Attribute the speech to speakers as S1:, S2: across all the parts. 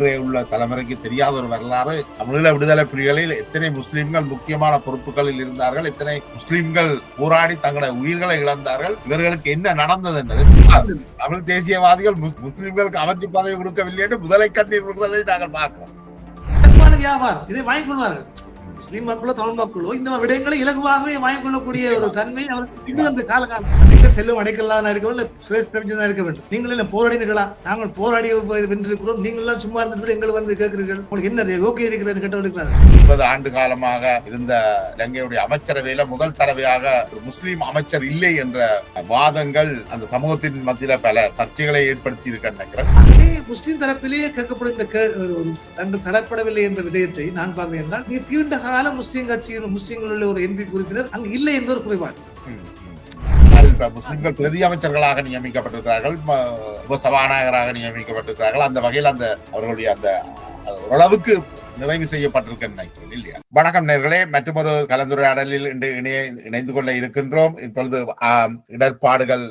S1: உள்ள தலைமுறைக்கு தெரியாத ஒரு வரலாறு. தமிழீழ விடுதலை புலிகளில் எத்தனை முஸ்லிம்கள் முக்கியமான பொறுப்புகளில் இருந்தார்கள், எத்தனை முஸ்லிம்கள் போராடி தங்களுடைய உயிர்களை இழந்தார்கள், இவர்களுக்கு என்ன நடந்தது என்பது தமிழ் தேசியவாதிகள் முஸ்லிம்களுக்கு அமைச்சு பதவி கொடுக்கவில்லை என்று முதலை கண்ணீர் விடுறதை நாங்கள் பார்க்கிறோம்.
S2: வியாபாரம் இதை வாங்கிக் கொள்வார்கள். முஸ்லீம் மக்களோ தமிழ் மக்களோ இந்த விடயங்களை இலகுவாகவே வாங்கிக் கொள்ளக்கூடிய ஒரு தன்மை அவருக்கு காலகாலம் செல்லும் அடைக்கலான இருக்க வேண்டும், சுரேஷ் பிரபஞ்சன் இருக்க வேண்டும். நீங்கள் என்ன போராடினீர்களா? நாங்கள் போராடி வென்றிருக்கிறோம், நீங்கள் எல்லாம் சும்மா இருந்துட்டு எங்களை வந்து கேட்கிறீர்கள், உங்களுக்கு என்ன யோக்கியம் இருக்கிறது கேட்டவர்கள்.
S1: 20 ஆண்டு காலமாக இருந்த இலங்கையுடைய அமைச்சரவையில முதல் தடவையாக முஸ்லீம் அமைச்சர் இல்லை என்ற வாதங்கள் அந்த சமூகத்தின் மத்தியில பல சர்ச்சைகளை ஏற்படுத்தி இருக்கின்றன.
S2: முஸ்லீம் தரப்பிலேயே கேட்கப்படுகின்ற தரப்படவில்லை என்ற விடயத்தை நான் பார்க்கிறேன் என்றால், நீண்ட கால முஸ்லீம் கட்சியின் முஸ்லீம்களில் ஒரு என்பி உறுப்பினர் அங்கு இல்லை என்ற ஒரு குறைபாடு.
S1: முஸ்லிம்கள் பிரதி அமைச்சர்களாக நியமிக்கப்பட்டிருக்கிறார்கள், உபசபாநாயகராக நியமிக்கப்பட்டிருக்கிறார்கள். அந்த வகையில் அந்த அவர்களுடைய அந்த ஓரளவுக்கு நிறைவு செய்யப்பட்டிருக்கின்றன இல்லையா? வணக்கம் நேயர்களே, மற்றொரு கலந்துரையாடலில் இன்று இணைந்து கொள்ள இருக்கின்றோம். இப்பொழுது இடர்பாடுகள்,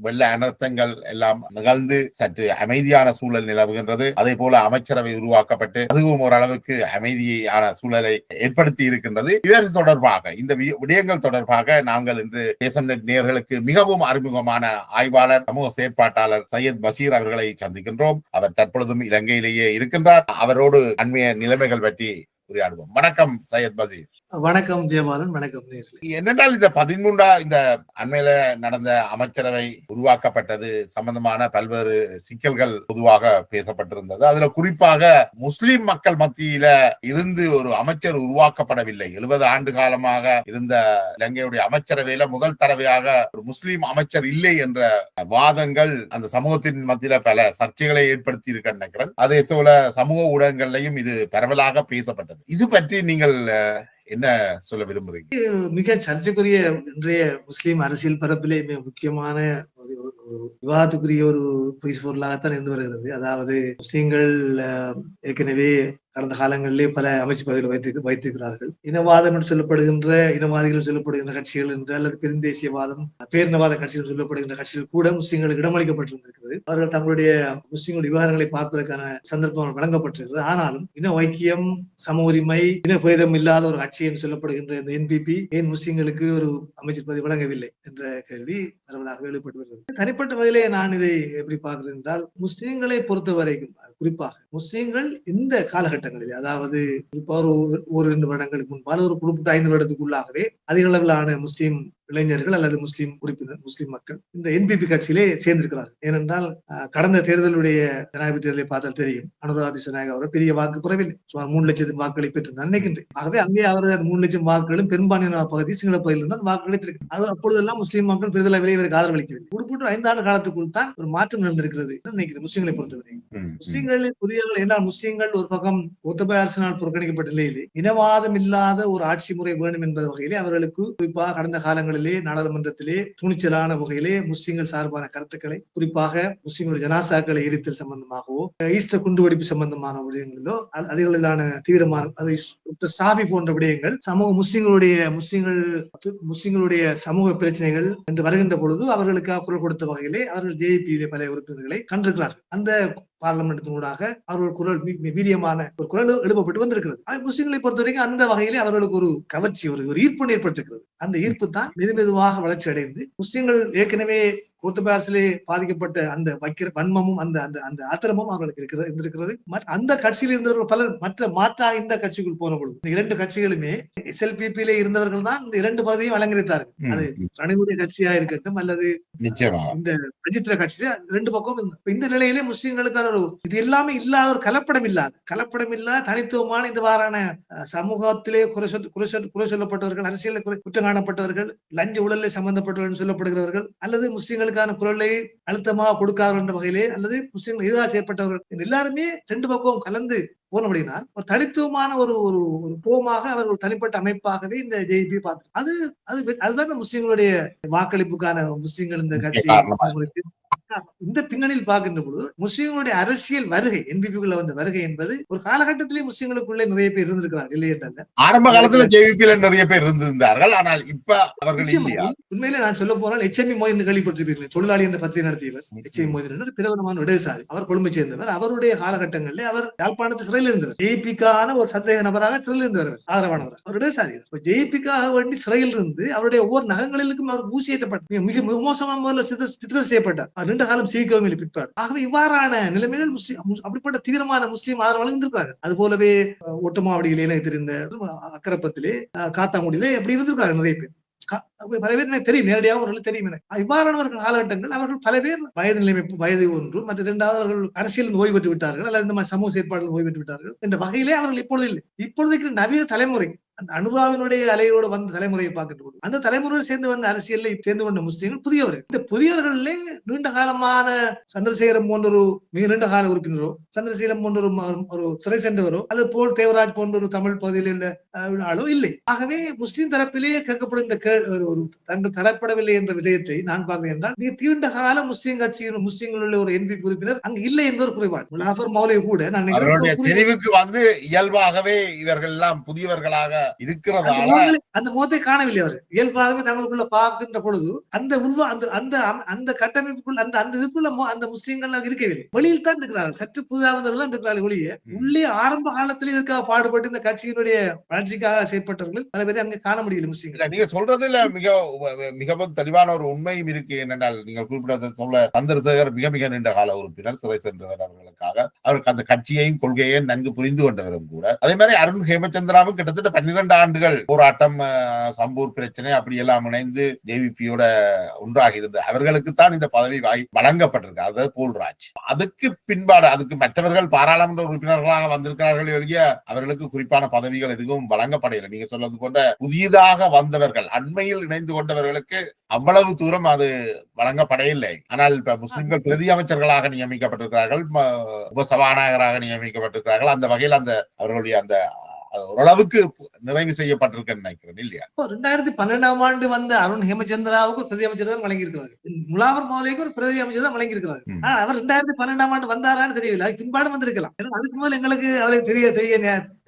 S1: வெள்ள அனர்த்தங்கள் எல்லாம் நிகழ்ந்து சற்று அமைதியான சூழல் நிலவுகின்றது. அதே போல அமைச்சரவை உருவாக்கப்பட்டு அதுவும் ஓரளவுக்கு அமைதியான சூழலை ஏற்படுத்தி இருக்கின்றது. இது தொடர்பாக, இந்த விடயங்கள் தொடர்பாக நாங்கள் இன்று தேசம் நெட் நேயர்களுக்கு மிகவும் அறிமுகமான ஆய்வாளர், சமூக செயற்பாட்டாளர் சையத் பஷீர் அவர்களை சந்திக்கின்றோம். அவர் தற்பொழுதும் இலங்கையிலேயே இருக்கின்றார். அவரோடு அண்மைய நிலைமைகள் பற்றி உரையாடுவோம். வணக்கம் சையத் பஷீர்.
S2: வணக்கம் ஜெயபாலன். வணக்கம்.
S1: என்னென்றால் இந்த 13 இந்த அண்மையில நடந்த அமைச்சரவை உருவாக்கப்பட்டது சம்பந்தமான பல்வேறு சிக்கல்கள் பொதுவாக பேசப்பட்டிருந்தது. அதுல குறிப்பாக முஸ்லிம் மக்கள் மத்தியில இருந்து ஒரு அமைச்சர் உருவாக்கப்படவில்லை. 70 ஆண்டு காலமாக இருந்த இலங்கையுடைய அமைச்சரவையில முதல் தடவையாக ஒரு முஸ்லிம் அமைச்சர் இல்லை என்ற வாதங்கள் அந்த சமூகத்தின் மத்தியில பல சர்ச்சைகளை ஏற்படுத்தி இருக்க நினைக்கிறேன். அதே போல சமூக ஊடகங்களையும் இது பரவலாக பேசப்பட்டது. இது பற்றி நீங்கள் என்ன சொல்ல விரும்புறீங்க?
S2: மிக சர்ச்சைக்குரிய இன்றைய முஸ்லீம் அரசியல் பரப்பிலே மிக முக்கியமான விவாதத்துக்குரிய ஒரு பொருளாகத்தான் இருந்து வருகிறது. அதாவது முஸ்லீம்கள் ஏற்கனவே கடந்த காலங்களிலே பல அமைச்சு பதவியில் வைத்திருக்கிறார்கள். இனவாதம் என்று சொல்லப்படுகின்ற, இனவாதிகள் சொல்லப்படுகின்ற கட்சிகள் என்று, அல்லது பெருந்தேசியவாதம், பேரினவாத கட்சிகள் சொல்லப்படுகின்ற கட்சிகள் கூட முஸ்லீம்களுக்கு இடமளிக்கப்பட்டிருக்கிறது. அவர்கள் தங்களுடைய முஸ்லீம்களுடைய விவகாரங்களை பார்ப்பதற்கான சந்தர்ப்பம் வழங்கப்பட்டிருக்கிறது. ஆனாலும் இன ஐக்கியம், சம உரிமை, இனபேதம் இல்லாத ஒரு கட்சி என்று சொல்லப்படுகின்ற இந்த என்பிபி ஏன் முஸ்லீம்களுக்கு ஒரு அமைச்சர் பதவி வழங்கவில்லை என்ற கேள்வி பரவலாக எழுப்பட்டு வருகிறது. தனிப்பட்ட வகையிலே நான் இதை எப்படி பார்க்கிறேன் என்றால், முஸ்லீம்களை பொறுத்த வரைக்கும், குறிப்பாக முஸ்லீம்கள் இந்த காலகட்டங்களில், அதாவது ஒரு 2 வருடங்களுக்கு முன்பால் ஒரு குறிப்பிட்ட 5 வருடத்துக்குள்ளாகவே அதிக அளவிலான முஸ்லீம் இளைஞர்கள் அல்லது முஸ்லீம் உறுப்பினர், முஸ்லீம் மக்கள் இந்த என்பிபி கட்சியிலே சேர்ந்திருக்கிறார்கள். ஏனென்றால் கடந்த தேர்தலுடைய ஜனாதிபதி தேர்தலை பார்த்தால் தெரியும், அனுராதா திசாநாயக் அவர் பெரிய வாக்கு குறைவில்லை, சுமார் 3 லட்சம் வாக்குகளை பெற்றிருந்தார் நினைக்கின்றேன். ஆகவே அங்கே அவர் 3 லட்சம் வாக்குகளும் பெரும்பான்மையான பகுதி சிங்கள பகுதியில் இருந்தால் வாக்கு கிடைத்திருக்கு. அது அப்பொழுதெல்லாம் முஸ்லீம் மக்கள் பெரிதளவிலே இவருக்கு ஆதரவளிக்கவில்லை. குறிப்பிட்ட 5 ஆண்டு காலத்துக்குள் தான் ஒரு மாற்றம் நடந்திருக்கிறது நினைக்கிறேன் முஸ்லீம்களை பொறுத்தவரை. முஸ்லீம்களில் புதியவர்கள் என்றால், முஸ்லீம்கள் ஒரு பக்கம் கோத்தபாய அரசினால் புறக்கணிக்கப்பட்ட நிலையிலே இனவாதம் இல்லாத ஒரு ஆட்சி முறை வேணும் என்பது வகையிலே அவர்களுக்கு குறிப்பாக கடந்த காலங்களில் நாடாளுமன்றத்திலே துணிச்சலான வகையிலே முஸ்லிம்கள் சார்பான கருத்துக்களை, குறிப்பாக முஸ்லிம்களுடைய ஜனாசாக்களை எரித்தல் சம்பந்தமாகவோ, ஈஸ்டர் குண்டுவெடிப்பு சம்பந்தமான விடயங்களிலோ, அதிகளிலான தீவிரமான சாவி போன்ற விடயங்கள் முஸ்லிம்களுடைய சமூக பிரச்சனைகள் என்று வருகின்ற பொழுது அவர்களுக்காக குரல் கொடுத்த வகையிலே அவர்கள் ஜேபி பல உறுப்பினர்களை கண்டிருக்கிறார்கள். அந்த பார்லமெண்டத்தினூடாக அவர்கள் குரல் வீரியமான ஒரு குரல் எழுப்பப்பட்டு வந்திருக்கிறது. முஸ்லிம்களை பொறுத்த வரைக்கும் அந்த வகையிலே அவர்களுக்கு ஒரு கவர்ச்சி, ஒரு ஈர்ப்பு ஏற்பட்டிருக்கிறது. அந்த ஈர்ப்பு தான் மெதுமெதுவாக வளர்ச்சி அடைந்து முஸ்லிம்கள் ஏற்கனவே கோத்தபாய அரசிலே பாதிக்கப்பட்ட அந்த வைக்கிற வன்மமும் அந்த ஆத்திரமும் அவர்களுக்கு இருந்திருக்கிறது. அந்த கட்சியில் இருந்தவர்கள் பலர் மாற்றாக இந்த கட்சிக்குள் போன பொழுது இந்த 2 கட்சிகளுமே SLPP இருந்தவர்கள் தான் இந்த 2 பகுதியும் அலங்கரித்தார்கள். அது ரணிலுடைய கட்சியா இருக்கட்டும் அல்லது இந்த பிரஜித்ர கட்சியில 2 பக்கம். இந்த நிலையிலே முஸ்லிம்களுக்கான இது எல்லாமே இல்லாத ஒரு கலப்படம் இல்லாத தனித்துவமான இந்த வாரான சமூகத்திலே குறை சொல்லப்பட்டவர்கள், அரசியல் குற்றம் காணப்பட்டவர்கள், லஞ்ச ஊழலில் சம்பந்தப்பட்டவர்கள் சொல்லப்படுகிறவர்கள், அல்லது முஸ்லிம்களுக்கான குரலை அழுத்தமாக கொடுக்காத என்ற வகையிலே, அல்லது முஸ்லிம்கள் எதிராக செயற்பட்டவர்கள் எல்லாருமே 2 பக்கம் கலந்து போனபடினால் ஒரு தனித்துவமான ஒரு ஒரு ஒரு போமாக அவர்கள் தனிப்பட்ட அமைப்பாகவே இந்த ஜேபி பார்த்து அதுதான் முஸ்லிம்களுடைய வாக்களிப்புக்கான முஸ்லிம்கள் இந்த
S1: முக்கிய
S2: கட்சி
S1: காரணமா
S2: இந்த பின்னணியில் பார்க்கின்ற பொழுது முஸ்லிம்களுடைய அரசியல் வருகை என்பிபிக்குள்ள வந்த வருகை என்பது ஒரு காலகட்டத்திலே முஸ்லிம்களுக்குள்ளே நிறைய பேர் இருந்திருக்கிறார்கள் இல்லை என்றல்ல.
S1: ஆரம்ப காலத்துல ஜேவிபில நிறைய பேர் இருந்திருந்தார்கள். ஆனால் இப்ப அவர்கள் இல்லையா?
S2: உண்மையிலே நான் சொல்ல போனால் HMI மோதின் கேள்விப்பட்டிருப்பீர்கள். தொழிலாளி என்ற பத்திரிகை நடத்தியவர் HMI மோதின் என்று பிரபலமான இடதுசாரி. அவர் கொழும்பை சேர்ந்தவர். அவருடைய காலகட்டங்களிலே அவர் யாழ்ப்பாணத்து சிறையில் இருந்தவர். ஜேபிக்கான ஒரு சந்தேக நபராக சிறையில் இருந்தவர், ஆதரவானவர். அவர் இடதுசாரி. ஜேபிக்காக வேண்டி சிறையில் இருந்து அவருடைய ஒவ்வொரு நகங்களிலும் அவர் ஊசியேற்றப்பட்டார். மிக மோசமான முறையில் சித்திரம் செய்யப்பட்டார். நீண்ட காலம் சீக்கவும் இல்லை பிற்பாடு. ஆகவே இவ்வாறான நிலைமைகள் அப்படிப்பட்ட தீவிரமான முஸ்லீம் ஆதரவாளர்கள் இருந்திருக்காங்க. அது போலவே ஒட்டமாவடியிலே எனக்கு தெரிந்த அக்கரப்பத்திலே காத்தாங்குடியிலே எப்படி இருந்திருக்காங்க நிறைய பேர். பல பேர் எனக்கு தெரியும், நேரடியாக அவர்கள் தெரியும். எனக்கு இவ்வாறானவர்கள் காலகட்டங்கள் அவர்கள் பல பேர் வயது நிலைமை வயது ஒன்று மற்ற இரண்டாவது அவர்கள் அரசியல் ஓய்வு பெற்று விட்டார்கள் அல்லது இந்த மாதிரி சமூக செயற்பாடுகள் ஓய்வு பெற்று விட்டார்கள் என்ற வகையிலே அவர்கள் இப்பொழுது இல்லை. இப்பொழுதைக்கு நவீன தலைமுறை அந்த அனுராவினுடைய அலையோடு வந்த தலைமுறையை பார்க்கின்ற போது அந்த தலைமுறையோடு சேர்ந்து வந்த அரசியலை சேர்ந்து கொண்ட முஸ்லீம்கள் புதியவர்கள். இந்த புதியவர்களிலே நீண்ட காலமான சந்திரசேகரம் போன்ற ஒரு மிக நீண்ட கால உறுப்பினரோ, சந்திரசேகரம் போன்ற ஒரு சிறை சென்றவரோ அல்லது போல் தேவராஜ் போன்ற ஒரு தமிழ் பகுதியில் உள்ள ஆளோ இல்லை. ஆகவே முஸ்லீம் தரப்பிலேயே கேட்கப்படுகின்ற ஒரு தங்கள் தரப்படவில்லை என்ற விடயத்தை நான் பார்க்கிறேன் என்றால் மிக நீண்ட கால முஸ்லீம் கட்சியின் முஸ்லீம்களுடைய ஒரு என்பி உறுப்பினர் அங்கு இல்லை என்பது குறைபாடு. முலாஃபர் மௌலை கூட நான்
S1: தெரிவுக்கு வந்து இயல்பாகவே இவர்கள் எல்லாம் புதியவர்களாக இருக்கிறதால
S2: அந்த முகத்தை காணவில்லை. அவர் இயல்பாகவே தங்களுக்குள்ள பார்க்கின்ற பொழுது அந்த கட்டமைப்புக்குள்ள அந்த இதுக்குள்ள அந்த முஸ்லீம்கள் இருக்கவில்லை, வெளியில் தான் இருக்கிறார்கள். சற்று புதிதாக இருக்கிறார்கள் ஒழிய உள்ளே ஆரம்ப காலத்தில் இதற்காக பாடுபட்டு இந்த கட்சியினுடைய வளர்ச்சிக்காக செயற்பட்டவர்கள் பல பேரை அங்கே காண முடியல முஸ்லீம்கள்.
S1: நீங்க சொல்றதுல மிகவும் தெளிவான ஒரு உண்மையும் இருக்கு. என்னென்றால் நீங்கள் குறிப்பிட்ட சொல்ல சந்திரசேகர் மிக மிக நீண்ட கால உறுப்பினர், சிறை சென்றவர். அவர்களுக்காக அவருக்கு அந்த கட்சியையும் கொள்கையையும் நன்கு புரிந்து கொண்டவரும் கூட. அதே மாதிரி அருண் ஹேமச்சந்திராவும் கிட்டத்தட்ட 12 ஆண்டுகள் போராட்டம், சம்பூர் பிரச்சனை அப்படி எல்லாம் இணைந்து ஜேவிபியோட ஒன்றாக இருந்த அவர்களுக்குத்தான் இந்த பதவி வழங்கப்பட்டிருக்கு. அதாவது போல்ராஜ். அதுக்கு பின்பாடு அதுக்கு மற்றவர்கள் பாராளுமன்ற உறுப்பினர்களாக வந்திருக்கிறார்கள் எழுதிய அவர்களுக்கு குறிப்பான பதவிகள் எதுவும் வழங்கப்படவில்லை. நீங்க சொல்வது போன்ற புதிதாக வந்தவர்கள், அண்மையில் இணைந்து கொண்டவர்களுக்கு அவ்வளவு தூரம் அது வழங்கப்படவில்லை. ஆனால் இப்ப முஸ்லிம்கள் பிரதி அமைச்சர்களாக நியமிக்கப்பட்டிருக்கிறார்கள், உபசபாநாயகராக நியமிக்கப்பட்டிருக்கிறார்கள். அந்த வகையில் அந்த அவர்களுடைய அந்த ஓரளவுக்கு நிறைவு செய்யப்பட்டிருக்கேன்னு நினைக்கிறேன் இல்லையா?
S2: 2012ஆம் ஆண்டு வந்த அருண் ஹேமச்சந்திராவுக்கு பிரதி அமைச்சர் தான் வழங்கியிருக்கிறார். முலாவர் மௌலைக்கு ஒரு பிரதி அமைச்சர் தான் வழங்கியிருக்கிறார். அவர் 2012ஆம் ஆண்டு வந்தாரான்னு தெரியவில்லை, அதுக்கு பின்பாடு வந்திருக்கலாம். அதுக்கு முதல் எங்களுக்கு அவரை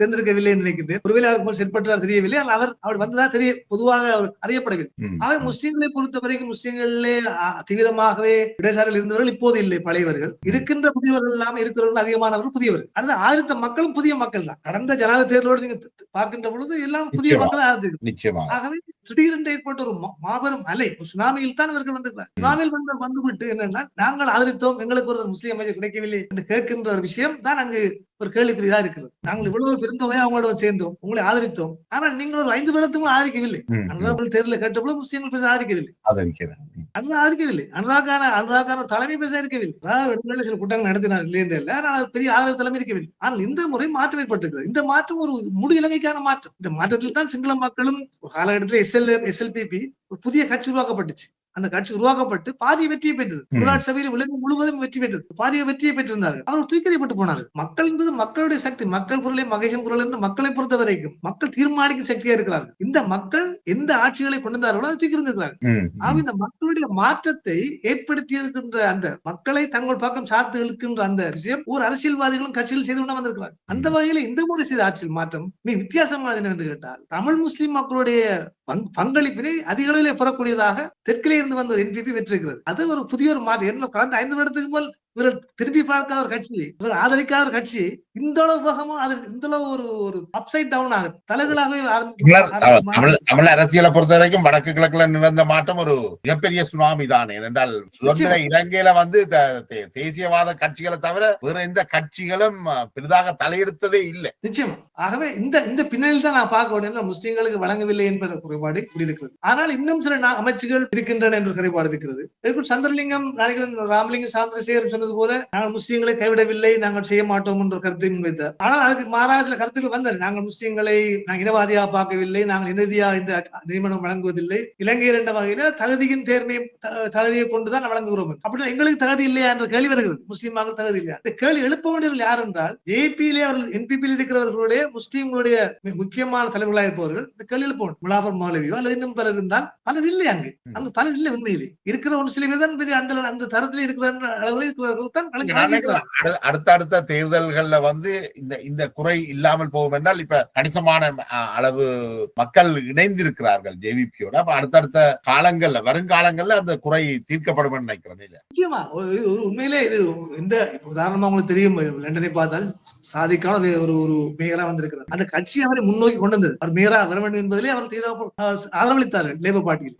S2: தெரிந்திருக்கவில்லை என்று நினைக்கின்றேன். ஒருவேளை அதுக்கு முதல் செயற்பட்டார் தெரியவில்லை. அவர் வந்ததா பொதுவாக அவர் அறியப்படவில்லை. அவர் முஸ்லீம்களை பொறுத்த வரைக்கும் முஸ்லீம்களிலே தீவிரமாகவே இடசாரில் இருந்தவர்கள் இப்போது இல்லை, பழையவர்கள். இருக்கின்ற புதியவர்கள் இல்லாமல் இருக்கிறவர்கள் அதிகமானவர்கள் புதியவர்கள். அது ஆதரித்த மக்களும் புதிய மக்கள் தான். கடந்த ஜனாதிபதி தேர்தலோடு நீங்க பார்க்கின்ற பொழுது எல்லாம் புதிய மக்களாக இருந்தது. ஆகவே திடீரென்று ஏற்பட்ட ஒரு மாபெரும் அலை, ஒரு சுனாமியில் தான் இவர்கள் வந்திருக்கிறார். சுனாமியில் வந்துவிட்டு என்னன்னா நாங்கள் ஆதரித்தோம், எங்களுக்கு ஒரு முஸ்லீம் அமைச்சர் கிடைக்கவில்லை என்று கேட்கின்ற ஒரு விஷயம் தான் அங்கு ஒரு கேள்விக்குறியா இருக்கிறது. நாங்கள் இவ்வளவு பெருந்தொகையா அவங்களோட சேர்ந்தோம், உங்களை ஆதரித்தோம், ஆனால் நீங்கள் ஒரு 5 வருடத்துக்கும் ஆதரிக்கவில்லை. அனுராக் தேர்தலில் கேட்டபோது முஸ்லீம்கள் பேச ஆதரிக்கவில்லை. அனுராக்கான தலைமை பேச இருக்கவில்லை. அதாவது சில கூட்டங்கள் நடத்தினார் இல்லை என்று இல்லை, ஆனால் அது பெரிய ஆதரவு தலைமை இருக்கவில்லை. ஆனால் இந்த முறை மாற்றம் ஏற்பட்டிருக்கிறது. இந்த மாற்றம் ஒரு முழு இலங்கைக்கான மாற்றம். இந்த மாற்றத்தில் தான் சிங்கள மக்களும் ஒரு காலகட்டத்தில் SLPP ஒரு புதிய கட்சி உருவாக்கப்பட்டுச்சு. அந்த கட்சி உருவாக்கப்பட்டு பாதிய வெற்றியை பெற்றது. உள்ளாட்சி சபையில் விலங்கு முழுவதும் வெற்றி பெற்றது, பாதிய வெற்றியை பெற்றிருந்தார்கள். அவர் தூக்கறிப்பட்டு போனார்கள். மக்கள் என்பது மக்களுடைய சக்தி, மக்கள் குரலை மகேசன் குரல் என்று மக்களை பொறுத்த வரைக்கும் மக்கள் தீர்மானிக்கும் சக்தியா இருக்கிறார்கள். இந்த மக்கள் எந்த ஆட்சிகளை கொண்டு வந்தார்களோ அதை தூக்கி இருந்திருக்கிறார்கள். இந்த மக்களுடைய மாற்றத்தை ஏற்படுத்தியிருக்கின்ற அந்த மக்களை தங்கள் பக்கம் சார்ந்து இழுக்கின்ற அந்த விஷயம் ஒரு அரசியல்வாதிகளும் கட்சிகள் செய்து கொண்டு வந்திருக்கிறார். அந்த வகையில இந்த முறை செய்த ஆட்சியில் மாற்றம் மிக வித்தியாசமானது என்னவென்று கேட்டால், தமிழ் முஸ்லிம் மக்களுடைய பங்களிப்பினை அதிக அளவிலே பெறக்கூடியதாக தெற்கிலே இருந்து வந்த ஒரு NPP வெற்றிருக்கிறது. அது ஒரு புதிய ஒரு மாற்றம். கடந்த 5 வருடத்துக்கு மேல் இவர்கள் திரும்பி பார்க்காத ஒரு கட்சி, இவர் ஆதரிக்காத ஒரு கட்சி இந்த அளவு வேகமும் அது இந்த அளவு ஒரு அப்சைட் டவுன் ஆகுது, தலைகளாகவே.
S1: தமிழ் அரசியலை பொறுத்த வரைக்கும் வடக்கு கிழக்குல நிகழ்ந்த மாற்றம் ஒரு மிகப்பெரிய சுனாமி தான். ஏனென்றால் சுதந்திர இலங்கையில வந்து தேசியவாத கட்சிகளை தவிர வேற எந்த கட்சிகளும் பெரிதாக தலையெடுத்ததே இல்லை.
S2: நிச்சயம். ஆகவே இந்த பின்னணியில் தான் நான் பார்க்க வேண்டும். முஸ்லிம்களுக்கு வழங்கவில்லை என்ற குறைபாடு இருக்கிறது. ஆனால் இன்னும் சில அமைச்சுகள் இருக்கின்றன என்ற குறைபாடு இருக்கிறது. சந்திரலிங்கம், ராமலிங்கம், சந்திரசேகர் சொன்னது போல நாங்கள் முஸ்லீம்களை கைவிடவில்லை, நாங்கள் செய்ய மாட்டோம் என்ற கருத்தை முன்வைத்தார். ஆனால் அதுக்கு மாறாக சில கருத்துக்கள் வந்தது. நாங்கள் முஸ்லீம்களை நாங்கள் இனவாதியாக பார்க்கவில்லை, நாங்கள் இறுதியாக இந்த நியமனம் வழங்குவதில்லை, இலங்கையில் என்ற வகையில தகுதியின் தேர்மையும் தகுதியை கொண்டுதான் வழங்குகிறோம். அப்படின்னா எங்களுக்கு தகுதி இல்லையா என்ற கேள்வி வருகிறது. முஸ்லீம் மக்கள் தகுதி இல்லையா? இந்த கேள்வி எழுப்ப வேண்டியவர்கள் யார் என்றால் ஜேபியிலே அவர்கள் என்பிபியில் இருக்கிறவர்களுடைய முஸ்லீம்களுடைய முக்கியமான தலைவர்களாக இருப்பவர்கள் இந்த கேள்வி எழுப்ப முலாபர் மௌலவியோ அல்லது இன்னும் பலர் இருந்தால் பலர் இல்லை. அங்கு பலர் இல்லை. உண்மையிலே இருக்கிற ஒரு சில பேர் தான் பெரிய அந்த தரத்தில் இருக்கிற அளவில் இருக்கிறவர்கள் தான்
S1: அடுத்த தேர்தல்கள்ல வந்து இந்த குறை இல்லாமல் போகும் என்றால் இப்ப கணிசமான அளவு மக்கள் இணைந்திருக்கிறார்கள் ஜேவிபியோட. அப்ப அடுத்தடுத்த காலங்கள்ல வருங்காலங்கள்ல அந்த குறை தீர்க்கப்படும் நினைக்கிறேன்.
S2: நிச்சயமா உண்மையிலே இது இந்த உதாரணமா உங்களுக்கு தெரியும், லண்டனை பார்த்தால் சாதிக்கான ஒரு மேயரா வந்திருக்கிறார். அந்த கட்சி அவரை முன்னோக்கி கொண்டு வந்தது. அவர் மேயரா வர வேண்டும் என்பதிலே அவர் ஆதரவளித்தார்கள் லேபர் பார்ட்டியில்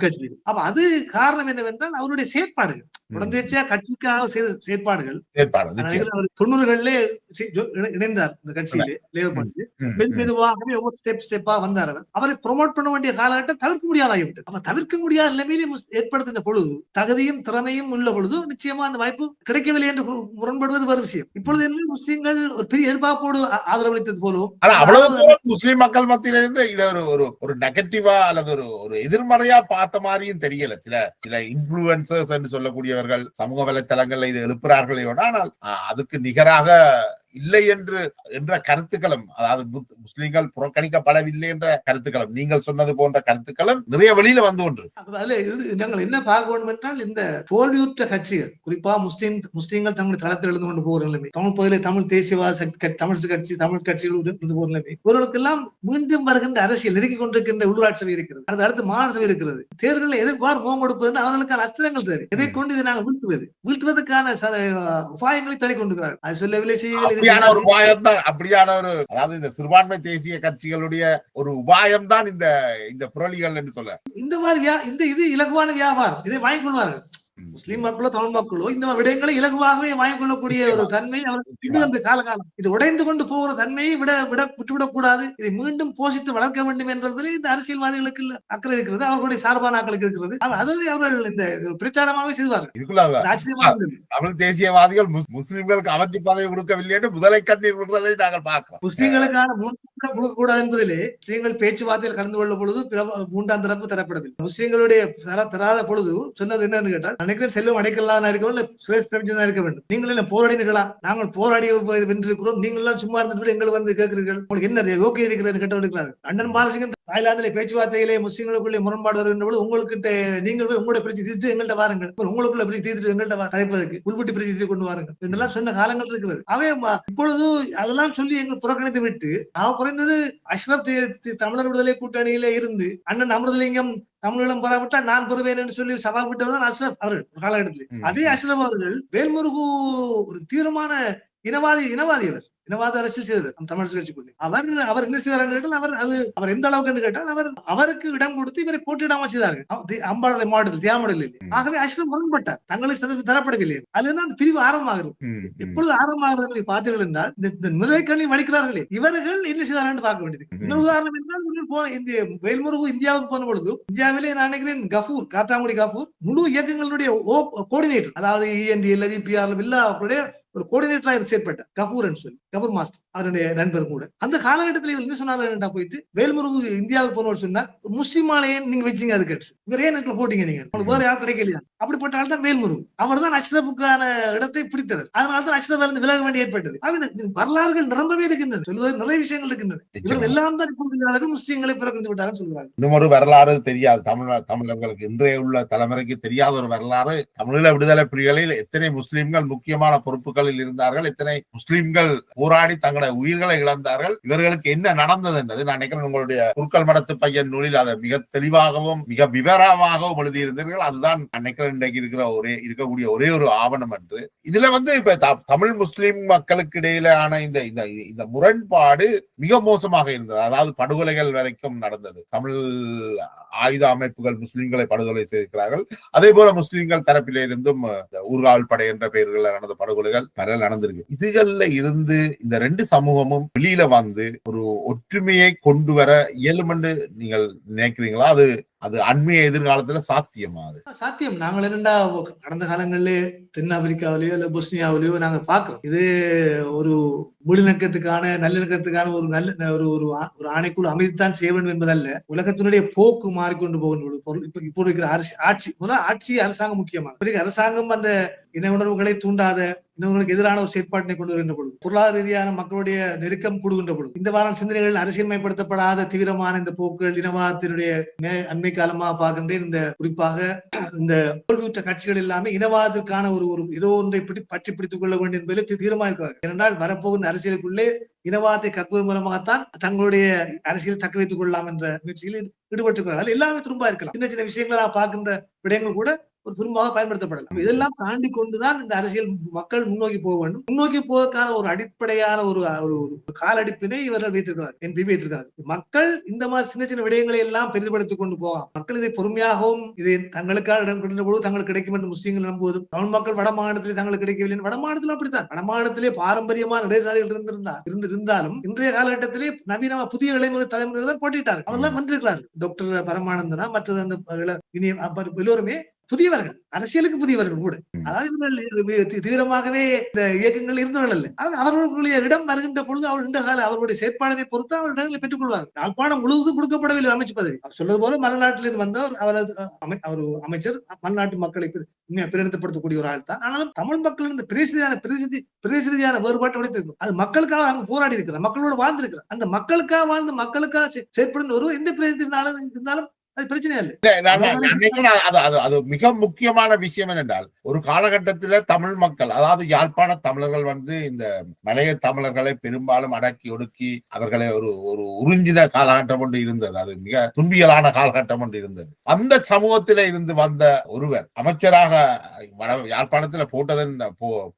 S2: கட்சியில். அப்ப அது காரணம் என்னவென்றால் அவருடைய செயற்பாடுகள், தொடர்ச்சியா கட்சிக்காக செய்த செயற்பாடுகள். 90களிலே இணைந்தார் இந்த கட்சியிலே லேபர் பார்ட்டியில். மெதுவாகவே ஒவ்வொரு ஸ்டெப்பா வந்தார். அவரை ப்ரொமோட் பண்ண வேண்டிய காலகட்டம் தவிர்க்க முடியாதாகிவிட்டது. அப்ப தவிர்க்க முடியாத நிலைமையிலே ஏற்படுத்தின பொழுது, தகுதியும் திறமையும் உள்ள பொழுது நிச்சயமா அந்த வாய்ப்பு கிடைக்கவில்லை என்று முரண்படுவது ஒரு விஷயம். இப்பொழுது என்ன முஸ்லீம்கள் ஒரு பெரிய எதிர்பார்ப்போடு ஆதரவளித்தது போலும்.
S1: முஸ்லீம் மக்கள் மத்தியிலிருந்து இதை ஒரு நெகட்டிவா அல்லது ஒரு எதிர்மறையா பார்த்த மாதிரியும் தெரியல. சில இன்ஃபுளுசர்ஸ் என்று சொல்லக்கூடியவர்கள் சமூக வலைத்தளங்கள்ல இது எழுப்புறார்கள். ஆனால் அதுக்கு நிகராக இல்லை என்ற கருத்துக்களும், அதாவது முஸ்லீம்கள் புறக்கணிக்கப்படவில்லை என்ற கருத்துக்களும், நீங்கள் சொன்னது போன்ற கருத்துக்களும் நிறைய வெளியில வந்து ஒன்று.
S2: நாங்கள் என்ன பார்க்க வேண்டும் என்றால், இந்த தோல்வியுற்ற கட்சிகள், குறிப்பா முஸ்லீம்கள் தங்களுடைய தளத்தில் எழுந்து கொண்டு போகிற நிலைமை, தமிழ் பகுதியிலே தமிழ் தேசியவாத தமிழ் கட்சி, தமிழ் கட்சிகள் இருந்து போகிற நிலைமை, இவர்களுக்கெல்லாம் மீண்டும் வருகின்ற அரசியல் நெருங்கிக் கொண்டிருக்கின்ற உள்ளூராட்சி சபை இருக்கிறது, அடுத்து மாநில சபை இருக்கிறது. தேர்தலில் எதிர்பார் முகம் கொடுப்பது அவர்களுக்கான அஸ்திரங்கள் தேவை. எதை கொண்டு இதை நாங்கள் வீழ்த்துவதற்கான உபாயங்களை தடை கொண்டிருக்கிறார்கள். அது சொல்லவில்லை, செய்யவில்லை.
S1: அப்படியான அதாவது இந்த சிறுபான்மை தேசிய கட்சிகளுடைய ஒரு உபாயம் தான் இந்த புரளிகள் என்று சொல்ல. இந்த
S2: மாதிரி இது இலகுவான வியாபாரம். இதை வாங்கிக் கொள்வார்கள். முஸ்லீம் மக்களோ தமிழ் மக்களோ இந்த விடயங்களை இலகுவாகவே வாங்கிக் கொள்ளக்கூடிய ஒரு தன்மை அவர்கள் காலகாலம் இது உடைந்து கொண்டு போகிற தன்மையை விட்டுவிடக் கூடாது. இதை மீண்டும் போஷித்து வளர்க்க வேண்டும் என்பதில் இந்த அரசியல்வாதிகளுக்கு அக்கறை இருக்கிறது, அவர்களுடைய சார்பான ஆக்களுக்கு இருக்கிறது. அதாவது அவர்கள் இந்த பிரச்சாரமாகவே செய்வார்கள்.
S1: இதுக்குள்ள தமிழ் தேசியவாதிகள் முஸ்லிம்களுக்கு அமைச்சு பதவி கொடுக்கவில்லை என்று முதலை கண்ணீர் விடுறதை நாங்கள் பார்க்கிறோம்.
S2: முஸ்லீம்களுக்கான கொடுக்க கூடாது என்பதிலே முஸ்லீம்கள் பேச்சுவார்த்தையில் கலந்து கொள்ள பொழுது மூன்றாம் தரப்பு தரப்படவில்லை. முஸ்லீம்களுடைய தராத பொழுது சொன்னது என்னன்னு கேட்டால், நினைக்கிறேன் செல்வம் அடைக்கலாம் இருக்க வேண்டும், சுரேஷ் பிரபஞ்சன் இருக்க வேண்டும். நீங்கள் என்ன போராடினீர்களா? நாங்கள் போராடி வென்றிருக்கிறோம், நீங்கள் எல்லாம் சும்மா இருந்துட்டு எங்களுக்கு வந்து கேட்கிறீர்கள், உங்களுக்கு என்ன யோக்கியம் இருக்கிறது கேட்டு அண்ணன் பாலசிங்கம் தாய்லாந்திலே பேச்சுவார்த்தையிலே முஸ்லீம்களுக்குள்ளே முரண்பாடு வருகின்ற பொழுது உங்களுக்கு நீங்கள் போய் உங்களுடைய பிரச்சனை தீர்த்து எங்கள்கிட்ட வாருங்கள், உங்களுக்குள்ள பிரச்சனை தீர்த்து எங்கள்கிட்ட கதைப்பதற்கு உள்பட்டி பிரச்சனை கொண்டு வாருங்கள் என்றெல்லாம் சொன்ன காலங்கள் இருக்கிறது. அவை இப்பொழுது அதெல்லாம் சொல்லி எங்கள் புறக்கணித்து விட்டு நான் குறைந்தது அஷ்ரப் தமிழர் விடுதலை கூட்டணியிலே இருந்து அண்ணன் அமிர்தலிங்கம் தமிழீழம் பெறாவிட்டால் நான் பெறுவேன் என்று சொல்லி சவால் விட்டவர் அஷ்ரப் அவர்கள் காலகட்டத்தில். அதே அஷ்ரப் அவர்கள் வேல்முருகு ஒரு தீவிரமான இனவாதி இனவாத அரசியல் செய்தது தமிழ் கட்சிக்குள்ளே. அவர் என்ன செய்தார்? அவர் எந்த அளவுக்கு கேட்டால் அவருக்கு இடம் கொடுத்து இவரை போட்டியிடாம செய்தார்கள். அம்பாளுடைய மாவட்டத்தில் தியாமடலில். ஆகவே அஷ்ரப் முரண்பட்டார், தங்களுக்கு தரப்படவில்லை. அதுல அந்த பிரிவு ஆரம்பமாகிறது. எப்பொழுது ஆரம்பமாகிறது பார்த்தீர்கள் என்றால், இந்த நிலைக்கண்ணி வலிக்கிறார்களே இவர்கள் என்ன செய்தார்கள் என்று பார்க்க வேண்டியது. இன்னொரு உதாரணம் என்றால், இந்த வேல்முருகு இந்தியாவுக்கு போன பொழுது இந்தியாவிலே நான் நினைக்கிறேன் கஃபூர், காத்தாங்குடி கஃபூர் முழு இயக்கங்களுடைய கோஆர்டினேட்டர், அதாவது ENDL PRL எல்லாருடைய ஒரு கோஆர்டினேட்டராக செயற்பட்டார் கபூர் சொல்லி, கபூர் மாஸ்டர் அவருடைய நண்பர் கூட. அந்த காலகட்டத்தில் இவர் என்ன சொன்னார் போயிட்டு, வேல்முருகு இந்தியாவுக்கு போனவர் சொன்னார், முஸ்லீம் ஆலயம் நீங்க வச்சீங்க, அது கேட்டு இவர் ஏன் போட்டீங்க, நீங்க உங்களுக்கு வேற யாரும் கிடைக்கலையா? அப்படிப்பட்ட ஆள் தான் வேல்முருகு. அவர் தான் அஷ்ரஃபுக்கான இடத்தை பிடித்தவர். அதனால்தான் அஷ்ரஃப் இருந்து விலக வேண்டி ஏற்பட்டது. வரலாறுகள் நிரம்பவே இருக்கின்றன, சொல்வது நிறைய விஷயங்கள் இருக்கின்றன. இவர்கள் எல்லாம் தான் இப்பொழுது முஸ்லீம்களை பிறகு விட்டார்கள் சொல்கிறார்கள்.
S1: இன்னும் ஒரு வரலாறு தெரியாது தமிழர்களுக்கு, இன்றைய உள்ள தலைமுறைக்கு தெரியாத ஒரு வரலாறு. தமிழீழ விடுதலை புலிகளில் எத்தனை முஸ்லீம்கள் முக்கியமான பொறுப்புகள் இருந்தார்கள், எத்தனை முஸ்லிம்கள் போராடி தங்களுடைய உயிர்களை இழந்தார்கள், இவர்களுக்கு என்ன நடந்தது என்றது நான் நினைக்கிறேன் உங்களுடைய குறுக்கல் மடத்து பையன் நூலில் அதை மிக தெளிவாகவும் மிக விவரமாகவும் எழுதியிருந்தீர்கள். அதுதான் நினைக்கிறேன் இன்றைக்கு இருக்கக்கூடிய ஒரே ஒரு ஆவணம் என்று. இதுல இப்ப தமிழ் முஸ்லிம் மக்களுக்கு இடையிலான இந்த முரண்பாடு மிக மோசமாக இருந்தது. அதாவது படுகொலைகள் வரைக்கும் நடந்தது. தமிழ் ஆயுத அமைப்புகள் முஸ்லிம்களை படுகொலை செய்திருக்கிறார்கள். அதே போல முஸ்லிம்கள் தரப்பிலே இருந்தும் ஊர்காவல் படை என்ற பெயர்கள் நடந்த படுகொலைகள் பரவல் நடந்திருக்கு. இதுகள்ல இருந்து இந்த ரெண்டு சமூகமும் வெளியில வந்து ஒரு ஒற்றுமையை கொண்டு வர இயலும் என்று நீங்கள் நினைக்கிறீங்களா? அது அது அண்மைய எதிர்காலத்துல சாத்தியமா? அது
S2: சாத்தியம். நாங்கள் என்னடா கடந்த காலங்களிலே தென்னாப்பிரிக்காவிலேயோ இல்ல பொஸ்னியாவிலேயோ நாங்க பாக்குறோம். இது ஒரு நல்லிணக்கத்துக்கான ஒரு நல்ல ஒரு ஆணைக்குழு அமைத்துத்தான் செய்ய வேண்டும் என்பதல்ல. உலகத்தினுடைய போக்கு மாறிக்கொண்டு போகின்ற பொருள் இப்போ இருக்கிற ஆட்சி முதல்ல ஆட்சி அரசாங்கம் முக்கியமான அரசாங்கம் அந்த இன உணர்வுகளை தூண்டாத இன்னொருக்கு எதிரான ஒரு செயற்பாட்டினை கொண்டு வருகின்ற பொழுது, பொருளாதார ரீதியான மக்களுடைய நெருக்கம் கூடுகின்ற பொழுது, இந்த வாரம் சிந்தனைகள் அரசியல்மயப்படுத்தப்படாத தீவிரமான இந்த போக்குகள் இனவாதத்தினுடைய அண்மை காலமாக பார்க்கின்றேன். இந்த குறிப்பாக இந்த தோல்வியுற்ற கட்சிகள் எல்லாமே இனவாதத்திற்கான ஒரு ஏதோ ஒன்றை பற்றி பிடித்துக் கொள்ள வேண்டும் என்பதில் தீவிரமாக இருக்கிறார்கள். ஏனென்றால் வரப்போகின்ற அரசியலுக்குள்ளே இனவாதத்தை கக்குவதன் மூலமாகத்தான் தங்களுடைய அரசியல் தக்க வைத்துக் கொள்ளலாம் என்ற முயற்சியில் ஈடுபட்டிருக்கிறார்கள். எல்லாமே திரும்ப இருக்கலாம். சின்ன சின்ன விஷயங்களா பார்க்கின்ற விடயங்கள் கூட ஒரு துரும்பாக பயன்படுத்தப்படலாம். இதெல்லாம் தாண்டி கொண்டுதான் இந்த அரசியல் மக்கள் முன்னோக்கி போக வேண்டும். முன்னோக்கி போவதற்கான ஒரு அடிப்படையான ஒரு காலடிப்பினை இவர்கள் வைத்திருக்கிறார்கள். மக்கள் இந்த மாதிரி சின்ன சின்ன விடயங்களை எல்லாம் பெரிதுபடுத்திக் கொண்டு போகலாம். மக்கள் இதை பொறுமையாகவும் இதை தங்களுக்காக இடம் கொண்ட பொழுது தங்களுக்கு கிடைக்கும் என்று முஸ்லீம்கள் நம்புவதும், தமிழ் மக்கள் வட மாநிலத்திலே தங்களுக்கு கிடைக்கவில்லை. வட மாநிலத்தில் அப்படித்தான். வட மாநிலத்திலே பாரம்பரியமான இடதுசாரிகள் இருந்தாலும் இன்றைய காலகட்டத்திலே நவீன புதிய தலைமுறைகள் தான் போட்டிட்டார்கள். அவர்கள் வந்திருக்கிறார்கள். டாக்டர் பரமானந்தனா மற்றது அந்த எல்லோருமே புதியவர்கள், அரசியலுக்கு புதியவர்கள் கூட. அதாவது தீவிரமாகவே இந்த இயக்கங்கள் இருந்தவர்கள் அல்ல. அவர்களுடைய இடம் வருகின்ற பொழுது அவர்களுடைய செயற்பாடுகளை பொறுத்து அவர்கள் இடங்களை பெற்றுக் கொள்வார்கள். யாழ்ப்பாணம் முழுவதும் கொடுக்கப்படவில்லை அமைச்சு பதவி. அவர் சொல்வது போல மலைநாட்டிலிருந்து வந்தவர் அவர் அமைச்சர், மலைநாட்டு மக்களை பிரதிநிதிப்படுத்தக்கூடிய ஒரு ஆள் தான். ஆனாலும் தமிழ் மக்கள் இந்த பிரதிநிதியான வேறுபாட்டை உடைத்திருக்கும். அது மக்களுக்காக அங்கு போராடி இருக்கிறார், மக்களோடு வாழ்ந்திருக்கிறார். அந்த மக்களுக்காக வாழ்ந்து மக்களுக்காக செயற்படுகிற ஒரு எந்த பிரதிநிதினாலும் இருந்தாலும் அது பிரச்சனை
S1: இல்ல. அது மிக முக்கியமான விஷயம் என்னென்றால், ஒரு காலகட்டத்தில் தமிழ் மக்கள், அதாவது யாழ்ப்பாண தமிழர்கள் இந்த மலைய தமிழர்களை பெரும்பாலும் அடக்கி ஒடுக்கி அவர்களை ஒரு உறிஞ்சின காலகட்டம் ஒன்று இருந்தது. அது மிக துன்பியலான காலகட்டம் ஒன்று இருந்தது. அந்த சமூகத்தில இருந்து வந்த ஒருவர் அமைச்சராக யாழ்ப்பாணத்தில்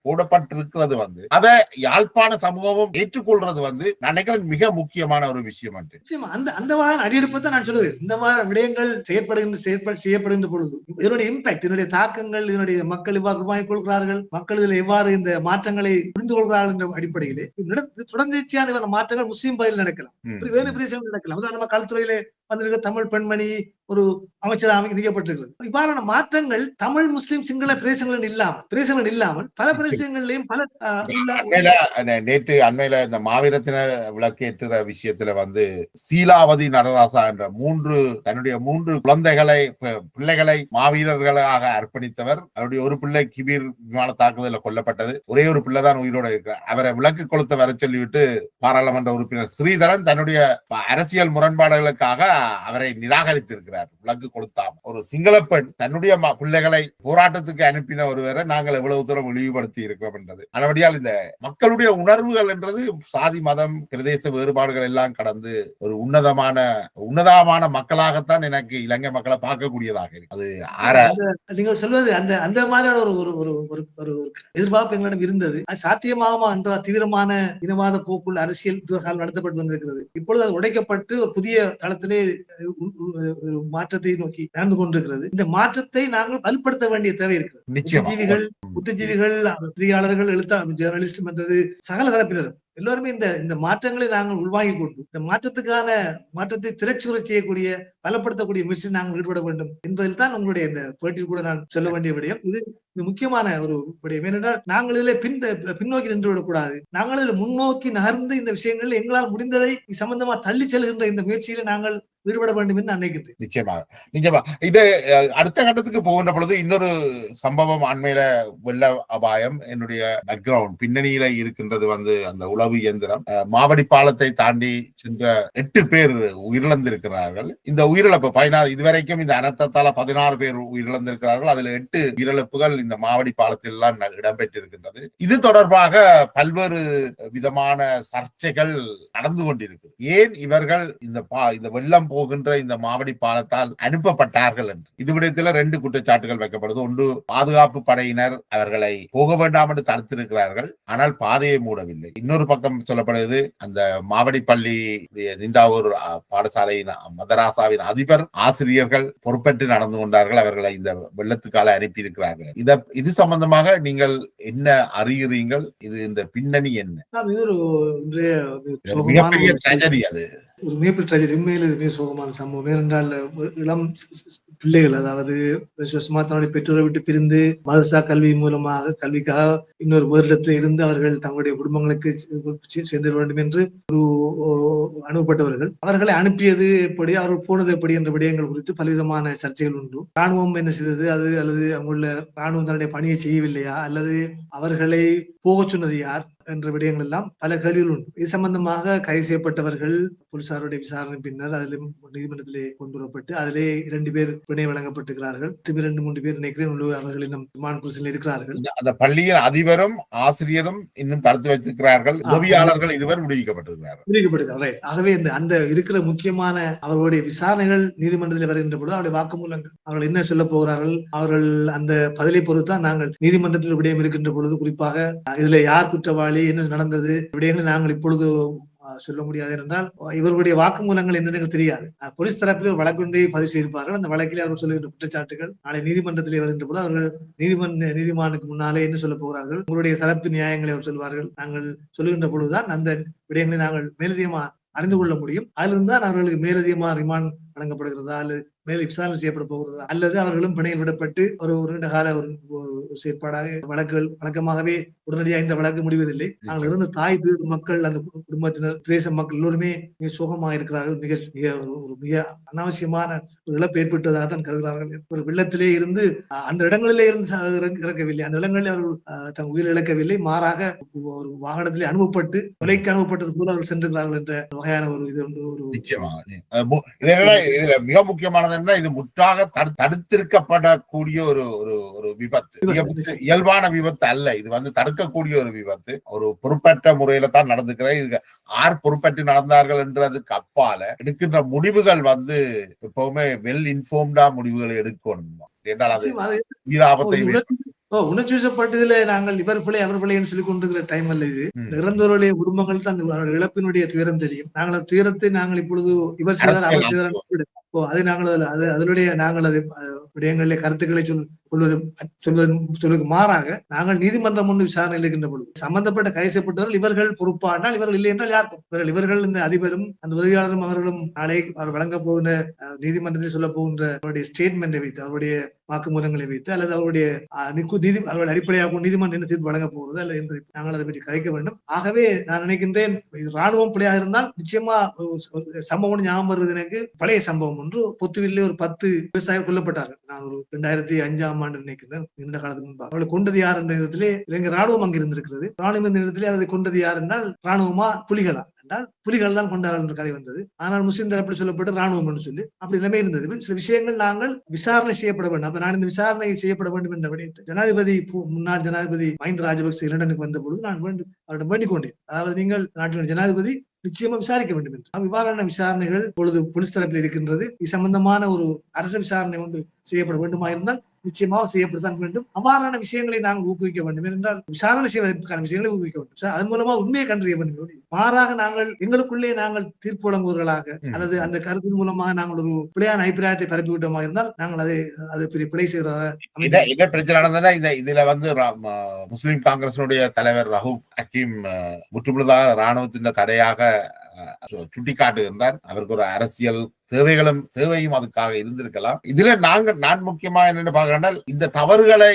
S1: போடப்பட்டிருக்கிறது அதை யாழ்ப்பாண சமூகமும் ஏற்றுக்கொள்றது நினைக்கிறேன் மிக முக்கியமான ஒரு விஷயம்.
S2: அந்த அடியெடுப்பு தான் நான் சொல்லுவேன். இந்த மாதிரி செய்யப்படுகின்ற பொழுது இதனுடைய இம்பாக்ட், இதனுடைய தாக்கங்கள், இதனுடைய மக்கள் எவ்வாறு உருவாக்கிக் கொள்கிறார்கள், மக்கள் இதில் எவ்வாறு இந்த மாற்றங்களை புரிந்து கொள்கிறார்கள் என்ற அடிப்படையிலே தொடர்ச்சியான மாற்றங்கள் முஸ்லீம் பகுதியில் நடக்கலாம், வேறு பிரதேசங்கள் நடக்கலாம். உதாரணமாக கல்துறையிலே வந்திருக்க தமிழ் பெண்மணி ஒரு அமைச்சராக நியமிக்கப்பட்டிருக்கிறது. இவ்வாறான மாற்றங்கள் தமிழ் முஸ்லீம் சிங்கள பிரதேசங்கள் இல்லாமல் பல பிரதேசங்களிலும்
S1: நேற்று அண்மையில இந்த மாவீரத்தின விளக்கேற்ற விஷயத்துல சீலாவதி நடராசா என்ற தன்னுடைய 3 பிள்ளைகளை மாவீரர்களாக அர்ப்பணித்தவர். அவருடைய ஒரு பிள்ளை கிபீர் விமான தாக்குதலில் கொல்லப்பட்டது. ஒரே ஒரு பிள்ளை தான் உயிரோடு இருக்கிறார். அவரை விளக்கு கொளுத்த வர சொல்லிவிட்டு பாராளுமன்ற உறுப்பினர் ஸ்ரீதரன் தன்னுடைய அரசியல் முரண்பாடுகளுக்காக அவரை நிராகரித்திருக்கிறார். விளக்கு கொளுத்தாம ஒரு சிங்கள பெண் தன்னுடைய பிள்ளைகளை போராட்டத்துக்கு அனுப்பின ஒருவரை நாங்கள் எவ்வளவு தூரம் இழிவுபடுத்தி இருக்கிறோம் என்றது. அதபடியால் இந்த மக்களுடைய உணர்வுகள் என்றது சாதி மதம் பிரதேச வேறுபாடுகள் எல்லாம் கடந்து ஒரு உன்னதமான மக்களாகத்தான் எனக்கு இலங்கை மக்களை பார்க்கக்கூடியதாக இருக்கு. அது
S2: நீங்கள் சொல்வது அந்த மாதிரியான ஒரு எதிர்பார்ப்பு எங்களிடம் இருந்தது. அது சாத்தியமாகுமா என்ற தீவிரமான இனவாத போக்குள் அரசியல் நடத்தப்பட்டு வந்திருக்கிறது. இப்பொழுது அது உடைக்கப்பட்டு ஒரு புதிய தளத்திலே மாற்றத்தை நோக்கி நடந்து கொண்டிருக்கிறது. இந்த மாற்றத்தை நாங்கள் வலுப்படுத்த வேண்டிய தேவை இருக்கிறது. புத்திஜீவிகள், பத்திரிகையாளர்கள், ஜேர்னலிஸ்ட் மற்றது சகல தரப்பினரும் எல்லோருமே இந்த மாற்றங்களை நாங்கள் உள்வாங்கிக் கொண்டு இந்த மாற்றத்தை திரட்சியுற செய்யக்கூடிய பலப்படுத்தக்கூடிய முயற்சியில் நாங்கள் ஈடுபட வேண்டும் என்பதில் தான் உங்களுடைய இந்த பேட்டியில் கூட நான் சொல்ல வேண்டிய விடயம். இது முக்கியமான ஒரு விடயம். ஏனென்றால் நாங்கள் இதில் பின்னோக்கி நின்று விடக்கூடாது. நாங்கள் இதில் முன்னோக்கி நகர்ந்து இந்த விஷயங்கள் எங்களால் முடிந்ததை சம்பந்தமா தள்ளி செல்கின்ற இந்த முயற்சியில நாங்கள் ஈடுபட வேண்டும் என்று நான் நினைக்கின்றேன்.
S1: நிச்சயமா இது அடுத்த கட்டத்துக்கு போகின்ற பொழுது இன்னொரு சம்பவம் அண்மையில வெள்ள அபாயம் என்னுடைய பேக்ரவுண்ட் பின்னணியில இருக்கின்றது. அந்த உளவு இயந்திரம் மாவடி பாலத்தை தாண்டி சென்ற 8 பேர் உயிரிழந்திருக்கிறார்கள். இந்த உயிரிழப்பு 14 இதுவரைக்கும் இந்த அனர்த்தத்தால 16 பேர் உயிரிழந்திருக்கிறார்கள். அதுல 8 உயிரிழப்புகள் இந்த மாவடி பாலத்தில் எல்லாம் இடம்பெற்றிருக்கின்றது. இது தொடர்பாக பல்வேறு விதமான சர்ச்சைகள் நடந்து கொண்டிருக்கு. ஏன் இவர்கள் இந்த வெள்ளம் போகின்ற இந்த மாவடி பாலத்தால் அனுப்பப்பட்டார்கள் என்று இது விடத்தில் 2 குற்றச்சாட்டுகள் வைக்கப்படுது. ஒன்று, பாதுகாப்பு படையினர் அவர்களை போக வேண்டாம் என்று தடுத்திருக்கிறார்கள், ஆனால் பாதையை மூடவில்லை. இன்னொரு பக்கம் சொல்லப்படுவது அந்த மாவடி பள்ளி நிந்தாவூர் பாடசாலையின் மதராசாவின் அதிபர் ஆசிரியர்கள் பொறுப்பேற்று நடந்து கொண்டார்கள். அவர்களை இந்த வெள்ளத்துக்கால அனுப்பி இருக்கிறார்கள். இது சம்பந்தமாக நீங்கள் என்ன அறிகிறீர்கள்? இது இந்த பின்னணி என்ன?
S2: இது ஒரு
S1: மிகப்பெரிய ட்ராஜடி. அது
S2: ஒரு மிகப்பெரிய ட்ராஜடி. உண்மையில் இது மிக சோகமான சம்பவம். ஏனென்றால் இளம் பிள்ளைகள், அதாவது வருஷமா தன்னுடைய பெற்றோரை விட்டு பிரிந்து மதரசா கல்வி மூலமாக கல்விக்காக இன்னொரு வேறிடத்தில் இருந்து அவர்கள் தங்களுடைய குடும்பங்களுக்கு சேர்ந்திட வேண்டும் என்று அனுப்பப்பட்டவர்கள். அவர்களை அனுப்பியது எப்படி, அவர்கள் போனது எப்படி என்ற விடயங்கள் குறித்து பலவிதமான சர்ச்சைகள் உண்டு. ராணுவம் என்ன செய்தது, அது அல்லது அங்குள்ள ராணுவம் தன்னுடைய பணியை செய்யவில்லையா, அல்லது அவர்களை போக சொன்னது யார் என்ற விடயங்கள் எல்லாம் பல கேள்விகள் உண்டு. இது சம்பந்தமாக கைது செய்யப்பட்டவர்கள் போலீசாருடைய விசாரணை பின்னர் அதிலும் நீதிமன்றத்திலே கொண்டு வரப்பட்டு அதிலே 2 பேர் பிணை வழங்கப்பட்டிருக்கிறார்கள். 2-3 பேர் நினைக்கிறேன் அவர்கள் இன்னும் ரிமாண்ட் பிரிசனில் இருக்கிறார்கள்.
S1: அந்த பள்ளியின் அதிபரும் ஆசிரியரும் இன்னும் தடுத்து வைத்திருக்கிறார்கள். உதவியாளர்கள் இருவர் விடுவிக்கப்பட்டிருக்கிறார்கள்.
S2: ஆகவே அந்த இருக்கிற முக்கியமான அவர்களுடைய விசாரணைகள் நீதிமன்றத்தில் வருகின்ற பொழுது அவருடைய வாக்குமூலங்கள் அவர்கள் என்ன சொல்ல போகிறார்கள், அவர்கள் அந்த பதிலை பொறுத்தான் நாங்கள் நீதிமன்றத்தில் விடயம் இருக்கின்ற பொழுது குறிப்பாக இதுல யார் குற்றவாளி, என்ன நடந்தது விடயங்களை நாங்கள் இப்பொழுது சொல்ல முடியாது. என்றால் இவர்களுடைய வாக்குமூலங்கள் என்னன்னு தெரியாது. போலீஸ் தரப்பில் ஒரு வழக்கொன்றை பதிவு செய்திருப்பார்கள். அந்த வழக்கில் அவர்கள் சொல்லுகின்ற குற்றச்சாட்டுகள் நாளை நீதிமன்றத்திலே வருகின்ற போது அவர்கள் நீதிமானுக்கு முன்னாலே என்ன சொல்ல போகிறார்கள், உங்களுடைய தரப்பு நியாயங்களை அவர் சொல்வார்கள். நாங்கள் சொல்லுகின்ற பொழுதுதான் அந்த விடயங்களை நாங்கள் மேலதிகமா அறிந்து கொள்ள முடியும். அதிலிருந்து தான் அவர்களுக்கு மேலதிகமா ரிமாண்ட் வழங்கப்படுகிறதா அல்லது மேல் விசாரணை செய்யப்பட போகிறதா அல்லது அவர்களும் பிணையில் விடப்பட்டு ஒரு நீண்ட கால ஒரு செயற்பாடாக வழக்குகள் வழக்கமாகவே உடனடியாக இந்த வழக்கு முடிவதில்லை. நாங்கள் இருந்த தாய் மக்கள், அந்த குடும்பத்தினர், பிரதேச மக்கள் எல்லோருமே மிக சோகமாக இருக்கிறார்கள். மிக அனாவசியமான ஒரு இழப்பு ஏற்பட்டதாக தான் கருதுகிறார்கள். ஒரு வெள்ளத்திலே இருந்து அந்த இடங்களிலே இருந்து இறக்கவில்லை, அந்த இடங்களில் அவர்கள் தங்கள் உயிர் இழக்கவில்லை, மாறாக ஒரு வாகனத்திலே அனுப்பப்பட்டு கொலைக்கு அனுப்பப்பட்டது போல அவர்கள் சென்றிருக்கிறார்கள் என்ற வகையான ஒரு இது
S1: ஒரு மிக முக்கியமானது. இது முற்றாக தடுத்திருக்கப்படக்கூடிய ஒரு விபத்து, இயல்பான விபத்து அல்ல. இது தடுக்கக்கூடிய ஒரு விபத்து. ஒரு பொறுப்பற்ற முறையில தான் நடந்துக்கிறது. இது யார் பொறுப்பற்று நடந்தார்கள் என்றதுக்கு அப்பால எடுக்கின்ற முடிவுகள் எப்பவுமே வெல் இன்ஃபார்ம்டா முடிவுகளை எடுக்கணும். என்றால் அது உயிராபத்தை
S2: உணர்ச்சி வசப்பட்டதுல நாங்கள் இவர் பிள்ளை அவர் பிள்ளைன்னு சொல்லி கொண்டிருக்கிற டைம் அல்ல இது. இறந்தவருடைய குடும்பங்கள் தான் இழப்பினுடைய துயரம் தெரியும். நாங்கள் துயரத்தை நாங்கள் இப்பொழுது இவர் செய்தார் அவர் செய்தார் அது நாங்கள் அதனுடைய நாங்கள் அது விடயங்களிலே கருத்துக்களை சொல்வதற்கு மாறாக நாங்கள் நீதிமன்றம் முன் விசாரணையில் இருக்கின்ற பொழுது சம்பந்தப்பட்ட கைது செய்யப்பட்டவர்கள் இவர்கள் பொறுப்பானால் இவர்கள் இல்லை என்றால் யார் இவர்கள் இந்த அதிபரும் அந்த உதவியாளரும் அவர்களும் நாளை அவர் வழங்க போகின்ற நீதிமன்றத்தில் சொல்ல போகின்ற அவருடைய ஸ்டேட்மெண்டை வைத்து, அவருடைய வாக்குமூலங்களை வைத்து அல்லது அவருடைய அவர்கள் அடிப்படையாக நீதிமன்றம் என்ன தீர்ப்பு வழங்க போகிறது அல்ல என்று நாங்கள் அதை பற்றி கதைக்க வேண்டும். ஆகவே நான் நினைக்கின்றேன், ராணுவம் பிள்ளையாக இருந்தால் நிச்சயமா சம்பவம் ஞாபகம் வருவது எனக்கு பழைய சம்பவம் ஒன்று. பொத்துவிலே ஒரு 10 விவசாயிகள் கொல்லப்பட்டார்கள். நான் ஒரு 2005ஆம் ஆண்டு நினைக்கிறேன், நீண்ட காலத்துக்கு முன்பாக. அவளை கொண்டது யார் என்ற இடத்திலே இலங்கை ராணுவம் அங்கு இருந்திருக்கிறது. ராணுவம் இந்த இடத்திலே அதை கொண்டது யார் என்றால் ராணுவமா புலிகளா என்றால் புலிகள் தான் கொண்டார்கள் என்ற கதை வந்தது. ஆனால் முஸ்லிம் தரப்பில் சொல்லப்பட்டு ராணுவம் என்று சொல்லி அப்படி நிலைமை இருந்தது. சில விஷயங்கள் நாங்கள் விசாரணை செய்யப்பட வேண்டும். அப்ப நான் இந்த விசாரணை செய்யப்பட வேண்டும் என்ற விடயத்தை ஜனாதிபதி முன்னாள் ஜனாதிபதி மஹிந்த ராஜபக்சே லண்டனுக்கு வந்த பொழுது நான் அவரிடம் வேண்டிக் கொண்டேன். அதாவது நீங்கள் நாட்டின் ஜனாதிபதி நிச்சயமா விசாரிக்க வேண்டும் என்று. இவ்வாறான விசாரணைகள் பொழுது போலீஸ் தரப்பில் இருக்கின்றது. இது சம்பந்தமான ஒரு அரசு விசாரணை ஒன்று செய்யப்பட வேண்டுமா இருந்தால் நிச்சயமாக செய்யப்படத்தான் வேண்டும். அவ்வாறான விஷயங்களை நாங்கள் ஊக்குவிக்க வேண்டும். என்றால் விசாரணை செய்வதற்கான விஷயங்களை ஊக்குவிக்க வேண்டும். அதன் மூலமா உண்மையை கண்டறிய வேண்டும். மாறாக நாங்கள் எங்களுக்குள்ளே நாங்கள் தீர்ப்பு வழங்குவர்களாக அல்லது அந்த கருத்தின் மூலமாக நாங்கள் ஒரு பிழையான அபிப்பிராயத்தை பரப்பிவிட்டோமாக இருந்தால் நாங்கள் அது பிழை செய்கிறதாக.
S1: என்ன பிரச்சனை நடந்ததுன்னா இதுல முஸ்லிம் காங்கிரசினுடைய தலைவர் ரஹூப் ஹக்கீம் முற்றுமுழுதாக ராணுவத்தின் தடையாக சுட்டிக்காட்டுகின்றார். அவருக்கு ஒரு அரசியல் தேவையும் அதுக்காக இருந்திருக்கலாம். இதுல நான் முக்கியமா என்னன்னு பாக்கிறேன், இந்த தவறுகளை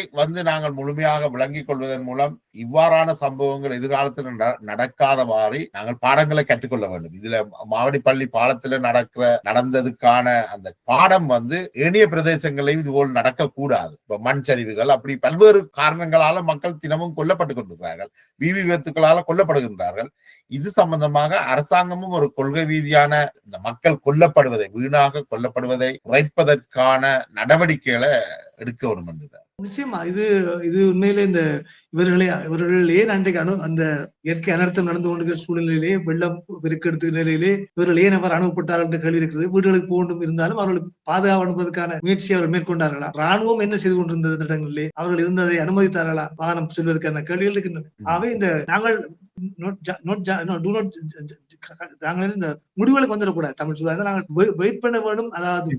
S1: நாங்கள் முழுமையாக விளங்கிக் கொள்வதன் மூலம் இவ்வாறான சம்பவங்கள் எதிர்காலத்தில் நடக்காதவாறு நாங்கள் பாடங்களை கற்றுக்கொள்ள வேண்டும். இதுல மாவடிப்பள்ளி பாலத்துல நடந்ததுக்கான அந்த பாடம் ஏனைய பிரதேசங்களையும் இதுபோல் நடக்கக்கூடாது. இப்ப மண் சரிவுகள் அப்படி பல்வேறு காரணங்களால மக்கள் தினமும் கொல்லப்பட்டுக் கொண்டிருக்கிறார்கள், விபத்துக்களால கொல்லப்படுகின்றார்கள். இது சம்பந்தமாக அரசாங்கமும் ஒரு கொள்கை ரீதியான இந்த மக்கள் கொல்லப்படுவதை, வீணாக கொல்லப்படுவதை குறைப்பதற்கான நடவடிக்கைகளை எடுக்க வேண்டும் என்று.
S2: நிச்சயமா இது உண்மையிலே இவர்கள் ஏன் அன்றைக்கு அந்த இயற்கை அனர்த்தம் நடந்து கொண்டிருக்கிற சூழ்நிலையிலே, வெள்ளம் பெருக்கெடுத்த நிலையிலே இவர்கள் ஏன் அவர் அனுப்பப்பட்டார்கள் என்று கேள்வி இருக்கிறது. வீடுகளுக்கு போகும் இருந்தாலும் அவர்களுக்கு பாதுகாப்பு அனுப்புவதற்கான முயற்சியை அவர்கள் மேற்கொண்டார்களா? ராணுவம் என்ன செய்து கொண்டிருந்தது இடங்களிலே? அவர்கள் இருந்ததை அனுமதித்தார்களா வாகனம் செல்வதற்கான கேள்விகள் இருக்கின்றன. ஆகவே இந்த நாங்கள் நாங்கள் இந்த முடிவுகளுக்கு வந்துடக்கூடாது. தமிழ் சொல்லுவாங்க, நாங்கள் வெயிட் பண்ண வேண்டும். அதாவது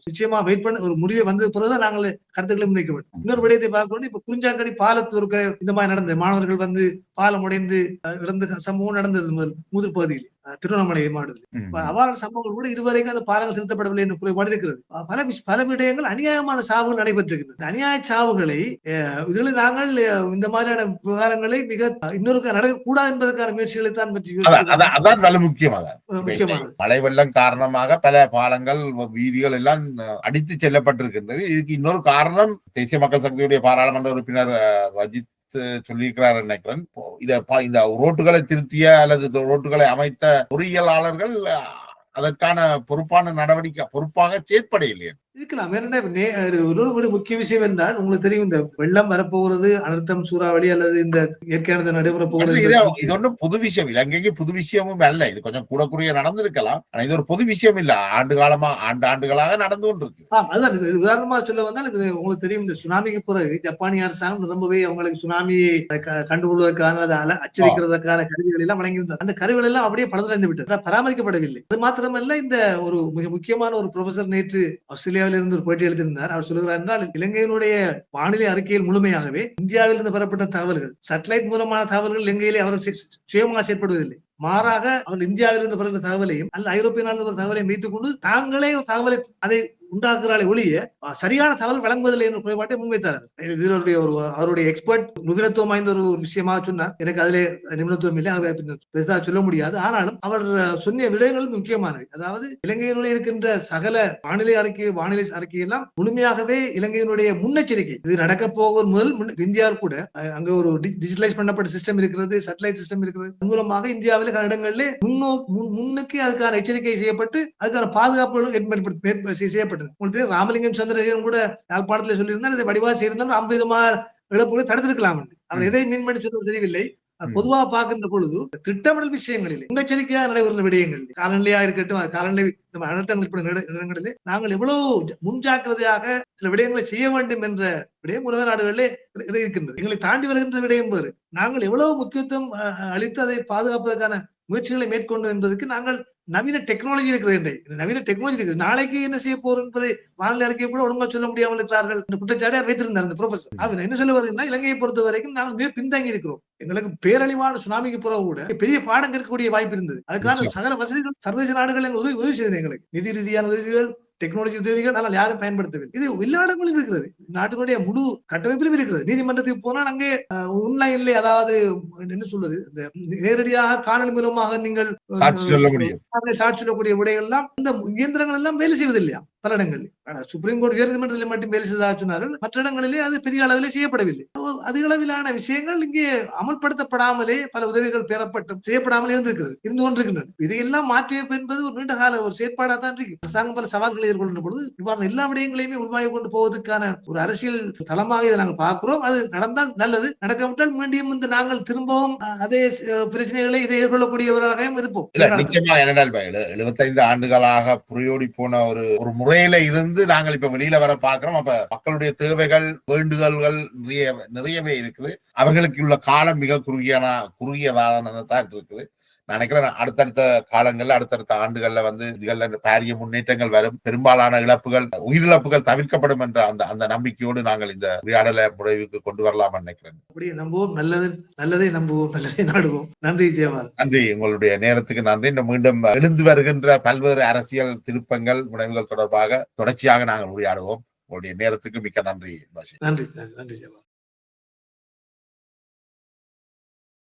S2: நிச்சயமா வெயிட் பண்ண ஒரு முடிவை வந்தது பிறகுதான் நாங்கள் கருத்துக்களை முன்வைக்க வேண்டும். இன்னொரு விடயத்தை பார்க்கணும். இப்ப குறிஞ்சாங்கடி பாலத்து இந்த மாதிரி நடந்த மாணவர்கள் பாலம் உடைந்து இறந்து சம்பவம் நடந்தது முதல் பகுதியில். திருவண்ணாமலை மாவட்டத்தில் அவ்வாறான சம்பவங்கள் கூட இதுவரைக்கும் அந்த பாலங்கள் திருத்தப்படவில்லை என்ற குறைபாடு இருக்கிறது. பல விடயங்கள் அநியாயமான சாவுகள் நடைபெற்றிருக்கின்றன. அநியாய சாவுகளை இதில் நாங்கள் இந்த மாதிரியான விவகாரங்களை மிக இன்னொரு நடக்கக்கூடாது என்பதற்கான முயற்சிகளை தான் பற்றி
S1: அதான் நல்ல
S2: முக்கியமானது.
S1: மழை வெள்ளம் காரணமாக பல பாலங்கள் வீதிகள் எல்லாம் அடித்து செல்லப்பட்டிருக்கின்றது. இதுக்கு இன்னொரு காரணம் தேசிய மக்கள் சக்தியுடைய பாராளுமன்ற உறுப்பினர் ரஜித் சொல்லியிருக்கிறார் நினைக்கிறேன். இந்த ரோட்டுகளை திருத்திய அல்லது ரோட்டுகளை அமைத்த பொறியியலாளர்கள் அதற்கான பொறுப்பான பொறுப்பாக செயற்படையில்லை
S2: இருக்கலாம். ஒரு முக்கிய விஷயம் என்றால் உங்களுக்கு தெரியும், இந்த வெள்ளம் வரப்போகிறது, அனர்த்தம், சூறாவளி அல்லது இந்த இயற்கையானது நடைபெற போகிறது.
S1: இது ஒன்றும் புது விஷயம், இலங்கைக்கு புது விஷயமும் அல்ல. இது கொஞ்சம் கூட குறைய நடந்திருக்கலாம். ஆனா இது ஒரு புது விஷயம் இல்ல, ஆண்டுகளாக நடந்து கொண்டிருக்கு.
S2: அதுதான் உதாரணமா சொல்ல வந்தால் உங்களுக்கு தெரியும், இந்த சுனாமிக்கு பிறகு ஜப்பானிய அரசாங்கம் ரொம்பவே அவங்களுக்கு சுனாமியை கண்டுகொள்வதற்கான அதை அச்சரிக்கிறதுக்கான கருவிகள் எல்லாம் வழங்கியிருந்தார். அந்த கருவிகள் எல்லாம் அப்படியே பழுதடைந்து விட்டது, பராமரிக்கப்படவில்லை. அது மாத்திரமல்ல, இந்த ஒரு மிக முக்கியமான ஒரு ப்ரொஃபசர் நேற்று ஆஸ்திரேலியா இருந்து ஒரு பேட்டி எழுதியிருந்தார். அவர் சொல்லுகிறார் என்றால், இலங்கையினுடைய வானிலை அறிக்கையில் முழுமையாகவே இந்தியாவில் இருந்து பெறப்பட்ட தகவல்கள், சேட்டலைட் மூலமான தகவல்கள் இலங்கையிலே அவர்கள் சுயமாக செயற்படுவதில்லை. மாறாக அவர்கள் இந்தியாவிலிருந்து பெறுகிற தகவலையும் அல்ல ஐரோப்பிய நாடுகள் தகவலையும் வைத்துக் கொண்டு தாங்களே தகவலை அதை உண்டாக்குறாலே ஒழிய சரியான தகவல் வழங்குவதில்லை என்ற குறைபாட்டை முன்வைத்தார்கள். இதில் அவருடைய எக்ஸ்பர்ட் நிபுணத்துவம் வாய்ந்த ஒரு விஷயமாக சொன்னார். எனக்கு அதிலே நிபுணத்துவம் இல்லை, சொல்ல முடியாது. ஆனாலும் அவர் சொன்ன விடயங்கள் முக்கியமானவை. அதாவது இலங்கையினுடைய இருக்கின்ற சகல வானிலை அறிக்கை எல்லாம் முழுமையாகவே இலங்கையினுடைய முன்னெச்சரிக்கை, இது நடக்க போகும் முதல் இந்தியாவில் கூட அங்க ஒரு டிஜிட்டலைஸ் பண்ணப்பட்ட சிஸ்டம் இருக்கிறது, சேட்டலைட் சிஸ்டம் இருக்கிறது. மூலமாக இந்தியாவில் இடங்களிலே முன்னுக்கு அதுக்கான எச்சரிக்கை செய்யப்பட்டு அதுக்கான பாதுகாப்புகள் செய்யப்பட்டது. உங்களுக்கு ராமலிங்கம் சந்திரசேகரன் கூட யாழ்ப்பாணத்தில் சொல்லியிருந்தால், இதை வடிவா செய்திருந்தால் 50 விதமான இழப்புகளை தடுத்திருக்கலாம். அவர் எதை மீன் பண்ணி சொல்ல தெரியவில்லை. பொதுவாக பார்க்கின்ற பொழுது திட்டமிடல் விஷயங்களில் முன்னெச்சரிக்கையாக நடைபெறும் விடயங்கள், காலநிலையா இருக்கட்டும், காலநிலை அனர்த்தங்கள் இடங்களிலே நாங்கள் எவ்வளவு முன்ஜாக்கிரதையாக சில விடயங்களை செய்ய வேண்டும் என்ற விடயம் உலக நாடுகளிலே இருக்கின்றது. எங்களை தாண்டி வருகின்ற விடயம் வேறு. நாங்கள் எவ்வளவு முக்கியத்துவம் அளித்து அதை பாதுகாப்பதற்கான முயற்சிகளை மேற்கொண்டு என்பதற்கு நாங்கள் நவீன டெக்னாலஜி இருக்கிறது. நவீன டெக்னாலஜி இருக்குது. நாளைக்கு என்ன செய்ய போறோம் என்பதை வானிலை அறிக்கை கூட ஒழுங்கா சொல்ல முடியாமல் இருக்கிறார்கள் என்ற குற்றச்சாட்டை வைத்திருந்தார் அந்த ப்ரொஃபசர். அவர் என்ன சொல்ல வருகிறா, இலங்கையை பொறுத்த வரைக்கும் நாங்கள் மிக பின்தங்கி இருக்கிறோம். எங்களுக்கு பேரழிவான சுனாமிக்கு பிறகு கூட பெரிய பாடம் கற்கக்கூடிய வாய்ப்பு இருந்தது. அதுக்கான சகல வசதிகள் சர்வதேச நாடுகள் உதவி செய்தது. எங்களுக்கு நிதி ரீதியான உதவிகள், டெக்னாலஜி உதவிகள் ஆனால் யாரும் பயன்படுத்தவில்லை. இது எல்லா இடங்களும் இருக்கிறது, நாட்டினுடைய முழு கட்டமைப்பிலும் இருக்கிறது. நீதிமன்றத்துக்கு போனால் அங்கே ஆன்லைன்ல, அதாவது என்ன சொல்றது, நேரடியாக காணொலி மூலமாக நீங்கள் சாட்சி சொல்லக்கூடிய விடைகள் எல்லாம் இந்த இயந்திரங்கள் எல்லாம் வேலை செய்வதில்லையா பல இடங்களில். சுப்ரீம் கோர்ட் உயர்நீதிமன்றத்தில் மட்டும் வேலை செய்ததாக சொன்னார்கள், மற்ற இடங்களிலே அது பெரிய அளவிலே செய்யப்படவில்லை. அதிக அளவிலான விஷயங்கள் இங்கே அமல்படுத்தப்படாமலே பல உதவிகள் பெறப்பட்டு செய்யப்படாமலே இருந்து கொண்டிருக்கின்றன. இதையெல்லாம் மாற்றியமைப்பு என்பது ஒரு நீண்ட கால ஒரு செயற்பாடாக தான் இருக்கு. அரசாங்கம் பல சவால்களை எதிர்கொள்கின்ற பொழுது இவ்வாறு எல்லா விடயங்களையுமே உள்வாங்கி கொண்டு போவதற்கான ஒரு அரசியல் தளமாக இதை நாங்கள் பார்க்கிறோம். அது நடந்தால் நல்லது, நடக்காவிட்டால் மீண்டும் இந்த நாங்கள் திரும்பவும் அதே பிரச்சனைகளை இதை எதிர்கொள்ளக்கூடியவர்களாகவும் இருப்போம்.
S1: 75 ஆண்டுகளாக புரியோடி போன ஒரு முறையில இருந்து நாங்கள் இப்ப வெளியில வர பாக்குறோம். அப்ப மக்களுடைய தேவைகள், வேண்டுதல்கள் நிறையவே இருக்குது. அவர்களுக்கு உள்ள காலம் மிக குறுகியதானதான் இருக்குது. நினைக்கிறேன் அடுத்தடுத்த காலங்கள்ல, அடுத்தடுத்த ஆண்டுகள்ல இதுகள்ல பாரிய முன்னேற்றங்கள் வரும், பெரும்பாலான உயிரிழப்புகள் தவிர்க்கப்படும் என்ற அந்த நம்பிக்கையோடு நாங்கள் இந்த உரையாடலை முடிவுக்கு கொண்டு வரலாம் நினைக்கிறேன்.
S2: அப்படியே நம்புவோம், நல்லதை நம்புவோம், நல்லதை நாடுவோம். நன்றி ஜெயவால்.
S1: நன்றி, உங்களுடைய நேரத்துக்கு நன்றி. மீண்டும் எழுந்து வருகின்ற பல்வேறு அரசியல் திருப்பங்கள், முடிவுகள் தொடர்பாக தொடர்ச்சியாக நாங்கள் உரையாடுவோம். உங்களுடைய நேரத்துக்கு மிக்க நன்றி.
S2: நன்றி ஜெயவால்.